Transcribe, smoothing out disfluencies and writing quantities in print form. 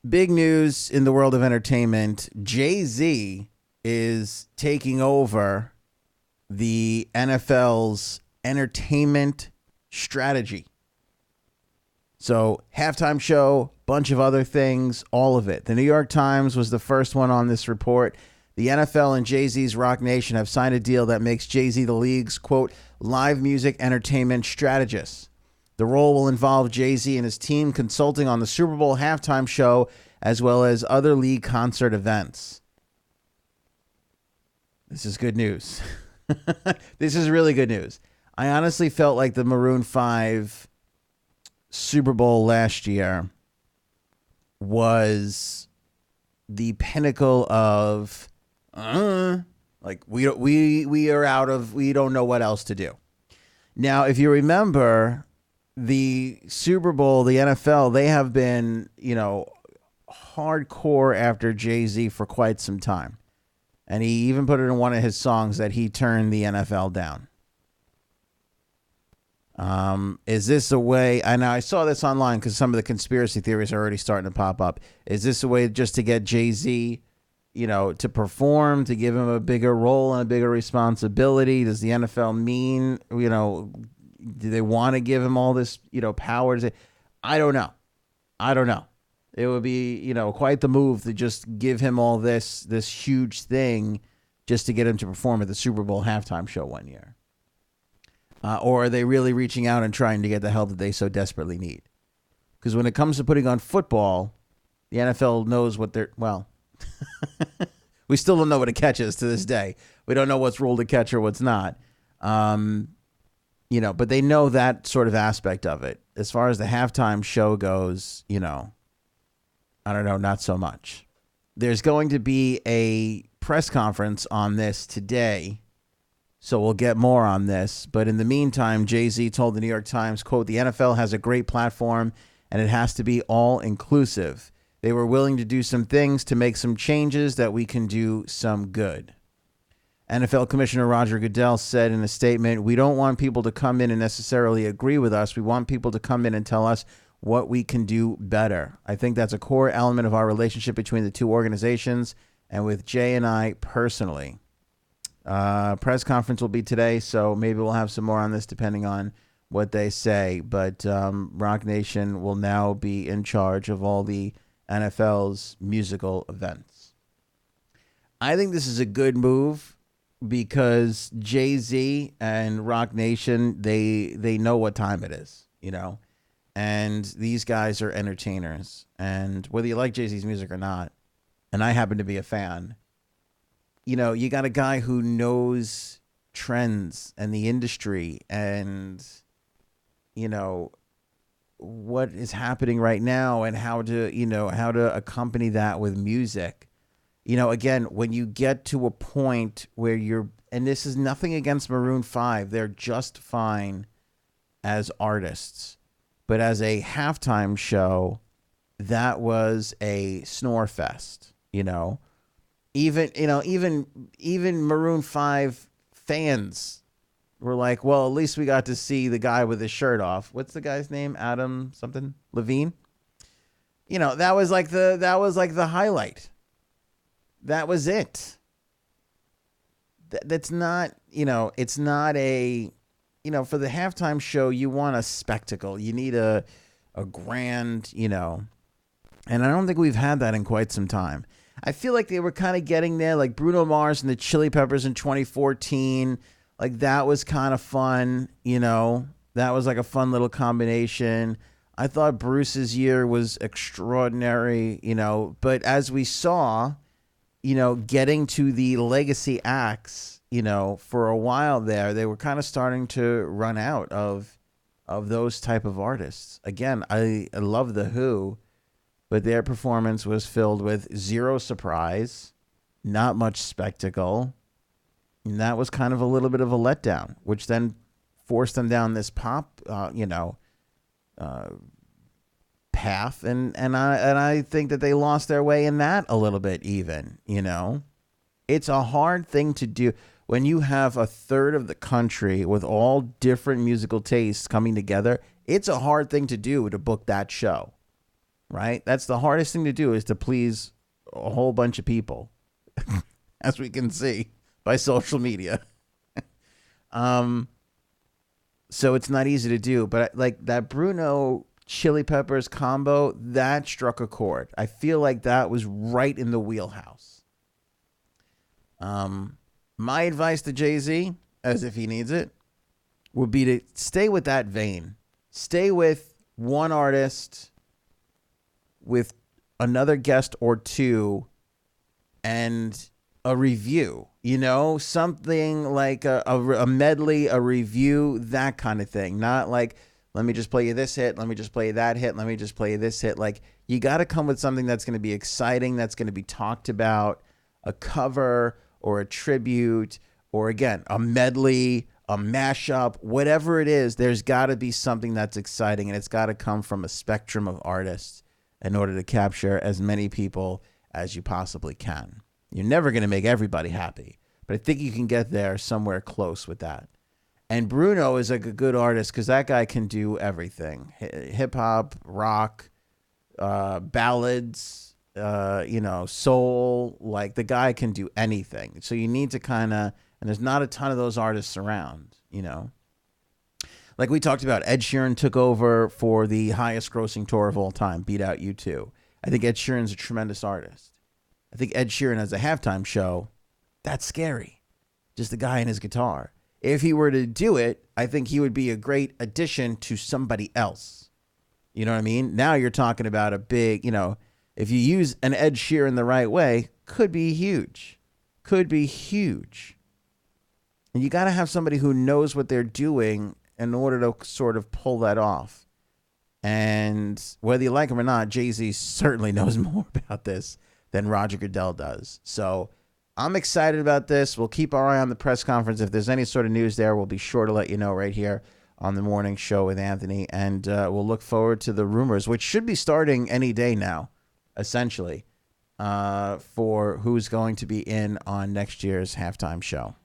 Big news in the world of entertainment. JayZ is taking over the NFL's entertainment strategy. So, halftime show, bunch of other things, all of it. The New York Times was the first one on this report. The NFL and JayZ's Rock Nation have signed a deal that makes JayZ the league's, quote, live music entertainment strategist. The role will involve JayZ and his team consulting on the Super Bowl halftime show as well as other league concert events. This is good news. This is really good news. I honestly felt like the Maroon 5 Super Bowl last year was the pinnacle of like we don't know what else to do. Now, if you remember the Super Bowl, the NFL, they have been, hardcore after JayZ for quite some time. And he even put it in one of his songs that he turned the NFL down. Is this a way? And I saw this online because some of the conspiracy theories are already starting to pop up. Is this a way just to get JayZ, to perform, to give him a bigger role and a bigger responsibility? Does the NFL mean, do they want to give him all this, power? I don't know. It would be, quite the move to just give him all this huge thing just to get him to perform at the Super Bowl halftime show one year. Or are they really reaching out and trying to get the help that they so desperately need? Because when it comes to putting on football, the NFL knows what they're, we still don't know what a catch is to this day. We don't know what's ruled a catch or what's not. But they know that sort of aspect of it. As far as the halftime show goes, I don't know, not so much. There's going to be a press conference on this today, so we'll get more on this. But in the meantime, JayZ told the New York Times, quote, the NFL has a great platform, and it has to be all-inclusive. They were willing to do some things to make some changes that we can do some good. NFL Commissioner Roger Goodell said in a statement, we don't want people to come in and necessarily agree with us. We want people to come in and tell us what we can do better. I think that's a core element of our relationship between the two organizations and with Jay and I personally. Press conference will be today, so maybe we'll have some more on this depending on what they say. But Rock Nation will now be in charge of all the NFL's musical events. I think this is a good move because JayZ and Rock Nation, they know what time it is, And these guys are entertainers. And whether you like JayZ's music or not, and I happen to be a fan, you got a guy who knows trends and the industry and, what is happening right now and how to accompany that with music. Again, when you get to a point where and this is nothing against Maroon 5, they're just fine as artists. But as a halftime show, that was a snore fest, Even Maroon 5 fans were like, well, at least we got to see the guy with his shirt off. What's the guy's name? Adam something? Levine? That was like the highlight. That was it. That's not, it's not a, for the halftime show, you want a spectacle. You need a grand, and I don't think we've had that in quite some time. I feel like they were kind of getting there, like Bruno Mars and the Chili Peppers in 2014. Like that was kind of fun, that was like a fun little combination. I thought Bruce's year was extraordinary, but as we saw, getting to the legacy acts, for a while there, they were kind of starting to run out of those type of artists. Again, I love The Who, but their performance was filled with zero surprise, not much spectacle. And that was kind of a little bit of a letdown, which then forced them down this pop, path. And I think that they lost their way in that a little bit even, It's a hard thing to do when you have a third of the country with all different musical tastes coming together. It's a hard thing to do to book that show. right? That's the hardest thing to do, is to please a whole bunch of people, as we can see by social media. So it's not easy to do, but like that Bruno Chili Peppers combo, that struck a chord. I feel like that was right in the wheelhouse. My advice to JayZ, as if he needs it, would be to stay with that vein. Stay with one artist with another guest or two and a review, something like a medley, a review, that kind of thing. Not like, let me just play you this hit, let me just play you that hit, let me just play you this hit. Like, you got to come with something that's going to be exciting, that's going to be talked about, a cover or a tribute, or again, a medley, a mashup, whatever it is. There's got to be something that's exciting, and it's got to come from a spectrum of artists in order to capture as many people as you possibly can. You're never going to make everybody happy, but I think you can get there somewhere close with that. And Bruno is like a good artist because that guy can do everything. Hip hop, rock, ballads, soul. Like, the guy can do anything. So you need to and there's not a ton of those artists around, Like we talked about, Ed Sheeran took over for the highest grossing tour of all time, beat out U2. I think Ed Sheeran's a tremendous artist. I think Ed Sheeran as a halftime show, that's scary. Just a guy and his guitar. If he were to do it, I think he would be a great addition to somebody else. You know what I mean? Now you're talking about a big, if you use an Ed Sheeran the right way, could be huge. Could be huge. And you got to have somebody who knows what they're doing in order to sort of pull that off. And whether you like him or not, JayZ certainly knows more about this than Roger Goodell does. So I'm excited about this. We'll keep our eye on the press conference. If there's any sort of news there, we'll be sure to let you know right here on the morning show with Anthony. And we'll look forward to the rumors, which should be starting any day now, essentially, for who's going to be in on next year's halftime show.